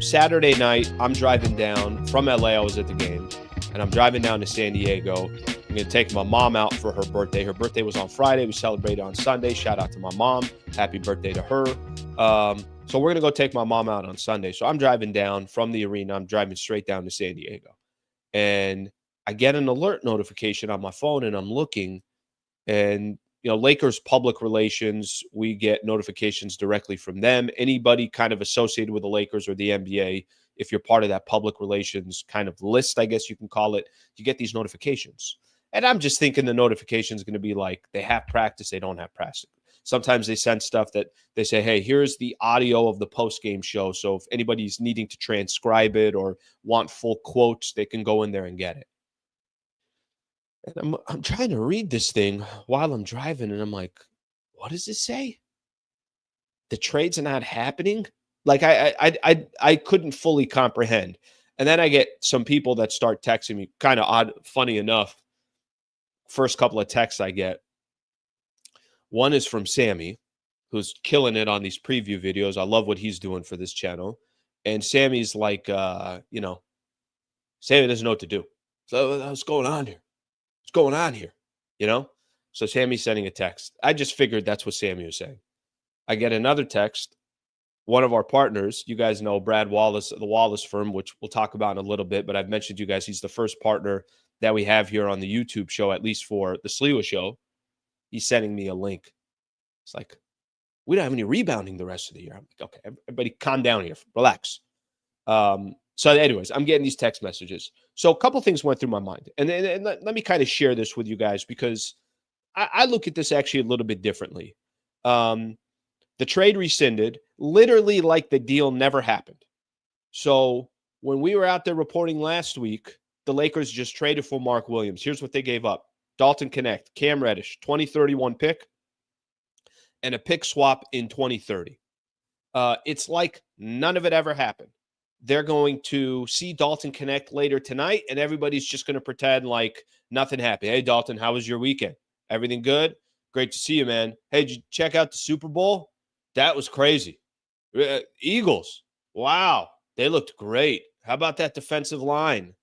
Saturday night, I'm driving down from LA. I was at the game, and I'm driving down to San Diego. I'm going to take my mom out for her birthday. Her birthday was on Friday. We celebrated on Sunday. Shout out to my mom. Happy birthday to her. So we're going to go take my mom out on Sunday. So I'm driving down from the arena. I'm driving straight down to San Diego. And I get an alert notification on my phone, and I'm looking, and Lakers public relations, we get notifications directly from them. Anybody kind of associated with the Lakers or the NBA, if you're part of that public relations kind of list, I guess you can call it, you get these notifications. And I'm just thinking the notification is going to be like, they have practice, they don't have practice. Sometimes they send stuff that they say, hey, here's the audio of the post-game show. So if anybody's needing to transcribe it or want full quotes, they can go in there and get it. And I'm trying to read this thing while I'm driving, and I'm like, what does it say? The trade's not happening? Like I couldn't fully comprehend. And then I get some people that start texting me, kind of odd, funny enough. First couple of texts I get. One is from Sammy, who's killing it on these preview videos. I love what he's doing for this channel. And Sammy's like, Sammy doesn't know what to do. So what's going on here? What's going on here? So Sammy's sending a text. I just figured that's what Sammy was saying. I get another text. One of our partners, you guys know Brad Wallace, the Wallace firm, which we'll talk about in a little bit, but I've mentioned you guys, he's the first partner that we have here on the YouTube show, at least for the Sliwa show. He's sending me a link. It's like, we don't have any rebounding the rest of the year. I'm like, okay, everybody calm down here. Relax. So anyways, I'm getting these text messages. So a couple things went through my mind. And let me kind of share this with you guys, because I look at this actually a little bit differently. The trade rescinded, literally like the deal never happened. So when we were out there reporting last week, the Lakers just traded for Mark Williams. Here's what they gave up. Dalton Knecht, Cam Reddish, 2031 pick, and a pick swap in 2030. It's like none of it ever happened. They're going to see Dalton Knecht later tonight, and everybody's just going to pretend like nothing happened. Hey, Dalton, how was your weekend? Everything good? Great to see you, man. Hey, did you check out the Super Bowl? That was crazy. Eagles, wow, they looked great. How about that defensive line?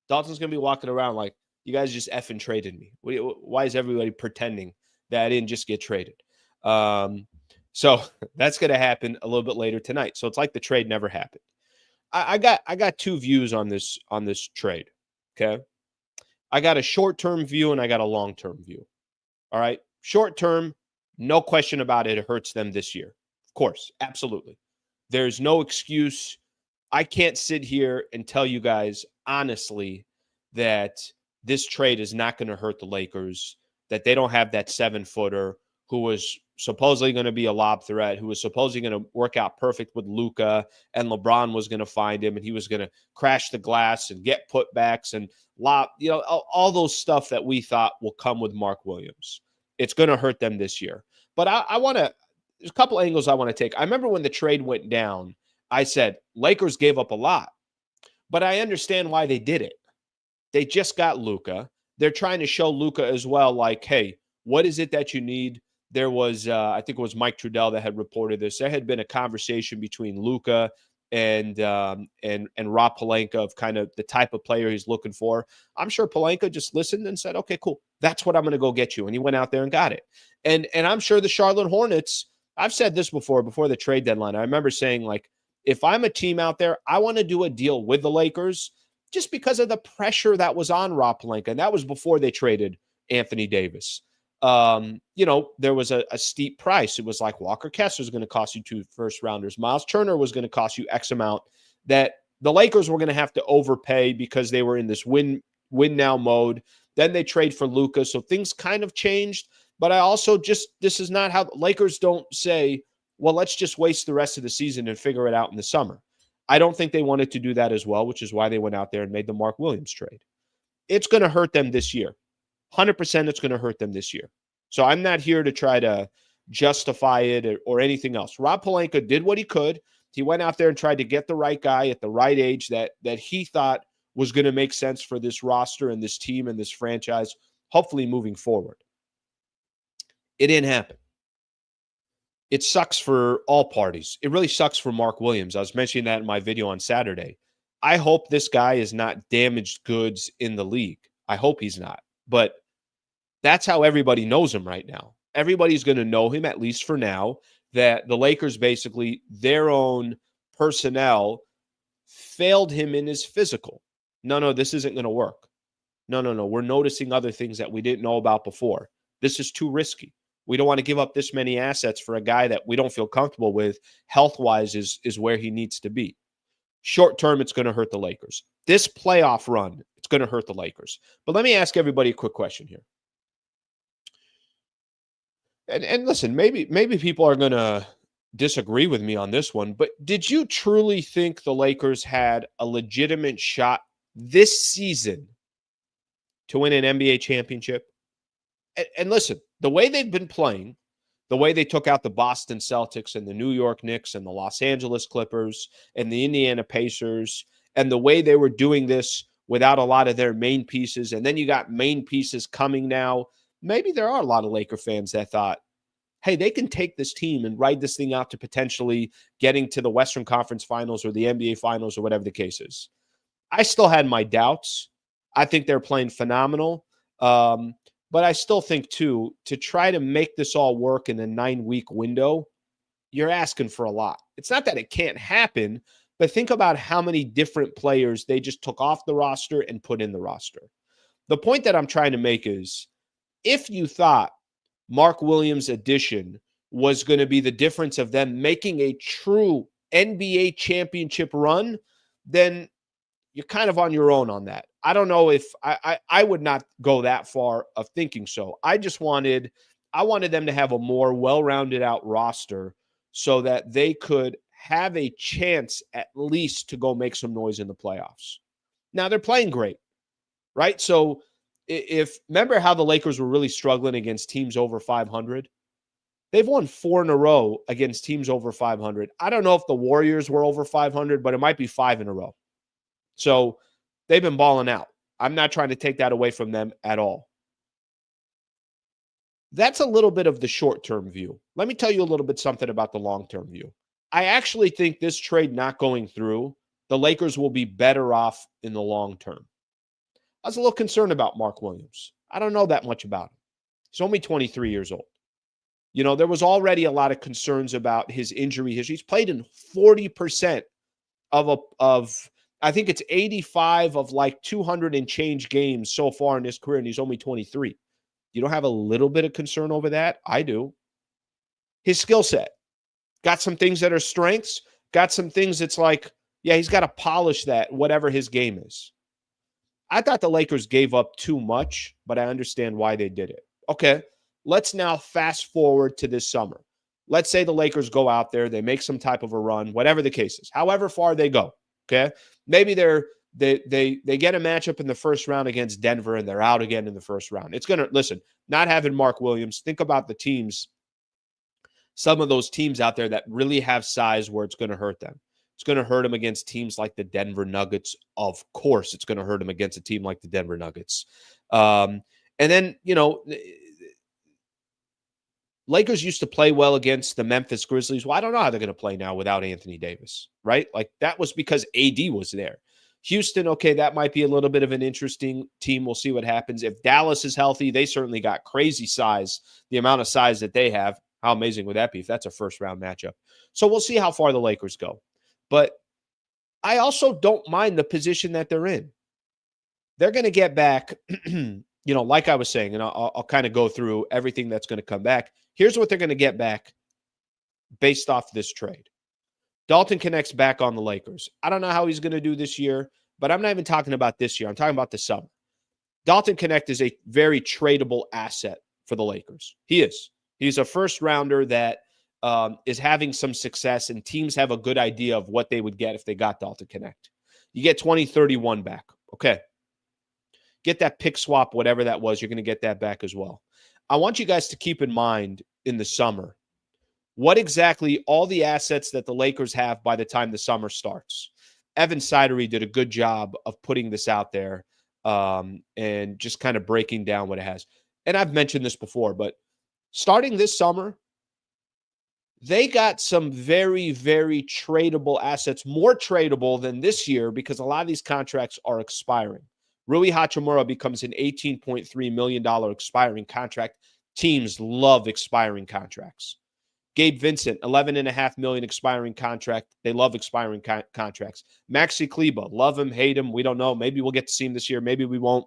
Dalton's going to be walking around like, you guys just effing traded me. Why is everybody pretending that I didn't just get traded? So that's going to happen a little bit later tonight. So it's like the trade never happened. I got two views on this trade. Okay. I got a short-term view and I got a long-term view. All right. Short-term, no question about it. It hurts them this year. Of course. Absolutely. There's no excuse. I can't sit here and tell you guys honestly that this trade is not going to hurt the Lakers, that they don't have that 7-footer who was supposedly going to be a lob threat, who was supposedly going to work out perfect with Luka, and LeBron was going to find him, and he was going to crash the glass and get putbacks and lob, all those stuff that we thought will come with Mark Williams. It's going to hurt them this year. But I want to, there's a couple angles I want to take. I remember when the trade went down, I said, Lakers gave up a lot, but I understand why they did it. They just got Luka. They're trying to show Luka as well, like, hey, what is it that you need? There was, I think it was Mike Trudell that had reported this. There had been a conversation between Luka and Rob Pelinka of kind of the type of player he's looking for. I'm sure Pelinka just listened and said, okay, cool. That's what I'm going to go get you. And he went out there and got it. And I'm sure the Charlotte Hornets, I've said this before the trade deadline. I remember saying, like, if I'm a team out there, I want to do a deal with the Lakers just because of the pressure that was on Rob Pelinka. And that was before they traded Anthony Davis. There was a steep price. It was like Walker Kessler is going to cost you 2 first-rounders. Miles Turner was going to cost you X amount, that the Lakers were going to have to overpay because they were in this win now mode. Then they trade for Luka. So things kind of changed. But I also this is not how Lakers don't say, well, let's just waste the rest of the season and figure it out in the summer. I don't think they wanted to do that as well, which is why they went out there and made the Mark Williams trade. It's going to hurt them this year. 100% it's going to hurt them this year. So I'm not here to try to justify it or anything else. Rob Pelinka did what he could. He went out there and tried to get the right guy at the right age that he thought was going to make sense for this roster and this team and this franchise, hopefully moving forward. It didn't happen. it sucks for all parties. It really sucks for Mark Williams. I was mentioning that in my video on Saturday. I hope this guy is not damaged goods in the league. I hope he's not. But that's how everybody knows him right now. Everybody's going to know him, at least for now, that the Lakers basically, their own personnel failed him in his physical. No, this isn't going to work. No. We're noticing other things that we didn't know about before. This is too risky. We don't want to give up this many assets for a guy that we don't feel comfortable with. Health-wise is where he needs to be. Short term, it's going to hurt the Lakers. This playoff run, it's going to hurt the Lakers. But let me ask everybody a quick question here. And listen, maybe people are going to disagree with me on this one, but did you truly think the Lakers had a legitimate shot this season to win an NBA championship? And listen, the way they've been playing, the way they took out the Boston Celtics and the New York Knicks and the Los Angeles Clippers and the Indiana Pacers, and the way they were doing this without a lot of their main pieces, and then you got main pieces coming now, maybe there are a lot of Laker fans that thought, hey, they can take this team and ride this thing out to potentially getting to the Western Conference Finals or the NBA Finals or whatever the case is. I still had my doubts. I think they're playing phenomenal. But I still think, too, to try to make this all work in a 9-week window, you're asking for a lot. It's not that it can't happen, but think about how many different players they just took off the roster and put in the roster. The point that I'm trying to make is, if you thought Mark Williams' addition was going to be the difference of them making a true NBA championship run, then you're kind of on your own on that. I don't know if I would not go that far of thinking so. I wanted them to have a more well-rounded out roster so that they could have a chance at least to go make some noise in the playoffs. Now they're playing great, right? So remember how the Lakers were really struggling against teams over 500? They've won 4 in a row against teams over 500. I don't know if the Warriors were over 500, but it might be 5 in a row. So they've been balling out. I'm not trying to take that away from them at all. That's a little bit of the short-term view. Let me tell you a little bit something about the long-term view. I actually think this trade not going through, the Lakers will be better off in the long term. I was a little concerned about Mark Williams. I don't know that much about him. He's only 23 years old. You know, there was already a lot of concerns about his injury history. He's played in 40% of I think it's 85 of like 200 and change games so far in his career, and he's only 23. You don't have a little bit of concern over that? I do. His skill set. Got some things that are strengths. Got some things that's like, yeah, he's got to polish that, whatever his game is. I thought the Lakers gave up too much, but I understand why they did it. Okay, let's now fast forward to this summer. Let's say the Lakers go out there, they make some type of a run, whatever the case is, however far they go. Okay, maybe they get a matchup in the first round against Denver and they're out again in the first round. It's gonna listen. Not having Mark Williams. Think about the teams. Some of those teams out there that really have size where it's going to hurt them. It's going to hurt them against teams like the Denver Nuggets. Of course, it's going to hurt them against a team like the Denver Nuggets. And then, you know, Lakers used to play well against the Memphis Grizzlies. Well, I don't know how they're going to play now without Anthony Davis, right? Like that was because AD was there. Houston, okay, that might be a little bit of an interesting team. We'll see what happens. If Dallas is healthy, they certainly got crazy size, the amount of size that they have. How amazing would that be if that's a first-round matchup? So we'll see how far the Lakers go. But I also don't mind the position that they're in. They're going to get back, you know, like I was saying, and I'll kind of go through everything that's going to come back. Here's what they're going to get back based off this trade. Dalton Knecht's back on the Lakers. I don't know how he's going to do this year, but I'm not even talking about this year. I'm talking about the summer. Dalton Knecht is a very tradable asset for the Lakers. He is. He's a first-rounder that is having some success, and teams have a good idea of what they would get if they got Dalton Knecht. You get 2031 back. Okay. Get that pick swap, whatever that was. You're going to get that back as well. I want you guys to keep in mind in the summer what exactly all the assets that the Lakers have by the time the summer starts. Evan Sidery did a good job of putting this out there and just kind of breaking down what it has. And I've mentioned this before, but starting this summer, They got some very, very tradable assets, more tradable than this year because a lot of these contracts are expiring. Rui Hachimura becomes an $18.3 million expiring contract. Teams love expiring contracts. Gabe Vincent, $11.5 million expiring contract. They love expiring contracts. Maxi Kleba, love him, hate him. We don't know. Maybe we'll get to see him this year. Maybe we won't.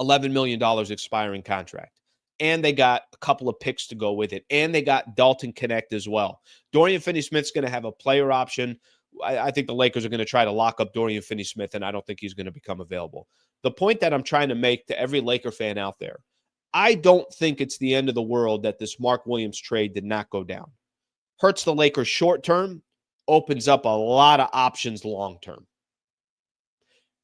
$11 million expiring contract. And they got a couple of picks to go with it. And they got Dalton Knecht as well. Dorian Finney-Smith's going to have a player option. I think the Lakers are going to try to lock up Dorian Finney-Smith, and I don't think he's going to become available. The point that I'm trying to make to every Laker fan out there, I don't think it's the end of the world that this Mark Williams trade did not go down. Hurts the Lakers short term, opens up a lot of options long term.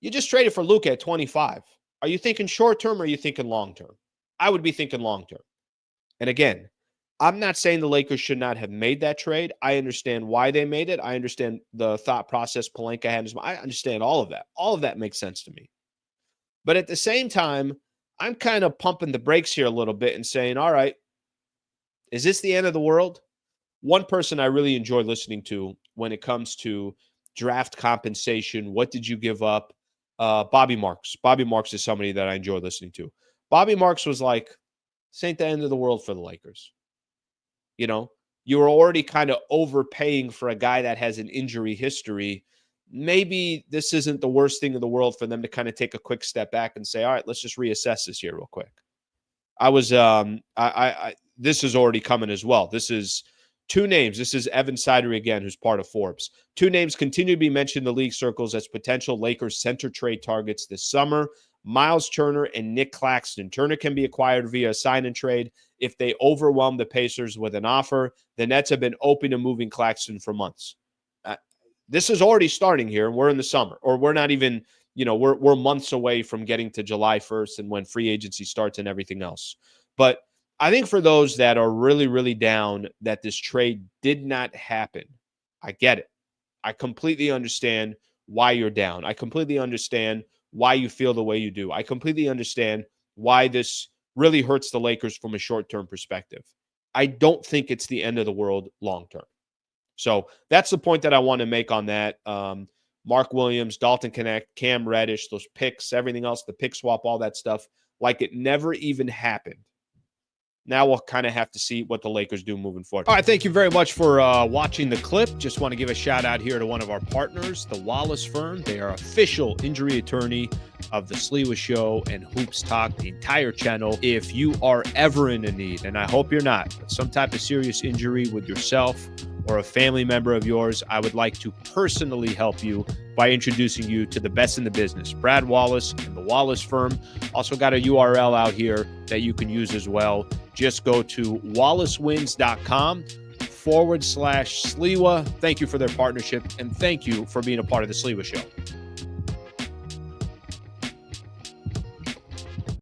You just traded for Luka at 25. Are you thinking short term or are you thinking long term? I would be thinking long term. And again, I'm not saying the Lakers should not have made that trade. I understand why they made it. I understand the thought process Pelinka had in his mind. I understand all of that. All of that makes sense to me. But at the same time, I'm kind of pumping the brakes here a little bit and saying, all right, is this the end of the world? One person I really enjoy listening to when it comes to draft compensation, what did you give up? Bobby Marks. Bobby Marks is somebody that I enjoy listening to. Bobby Marks was like, this ain't the end of the world for the Lakers. You know, you were already kind of overpaying for a guy that has an injury history. Maybe this isn't the worst thing in the world for them to kind of take a quick step back and say, all right, let's just reassess this here real quick. This is already coming as well. This is two names. This is Evan Sidery again, who's part of Forbes. Two names continue to be mentioned in the league circles as potential Lakers center trade targets this summer. Miles Turner and Nick Claxton. Turner can be acquired via a sign and trade if they overwhelm the Pacers with an offer. The Nets have been open to moving Claxton for months. This is already starting here, and we're in the summer, or we're not even, we're months away from getting to July 1st and when free agency starts and everything else. But I think for those that are really, really down that this trade did not happen, I get it. I completely understand why you're down. I completely understand why you feel the way you do. I completely understand why this really hurts the Lakers from a short-term perspective. I don't think it's the end of the world long-term. So that's the point that I want to make on that. Mark Williams, Dalton Knecht, Cam Reddish, those picks, everything else, the pick swap, all that stuff, like it never even happened. Now we'll kind of have to see what the Lakers do moving forward. All right, thank you very much for watching the clip. Just want to give a shout out here to one of our partners, the Wallace Firm. They are official injury attorney of the Sliwa Show and Hoops Talk, the entire channel. If you are ever in a need, and I hope you're not, but some type of serious injury with yourself or a family member of yours, I would like to personally help you by introducing you to the best in the business, Brad Wallace and the Wallace Firm. Also got a URL out here that you can use as well. Just go to wallacewins.com/Sliwa. Thank you for their partnership, and thank you for being a part of the Sliwa Show.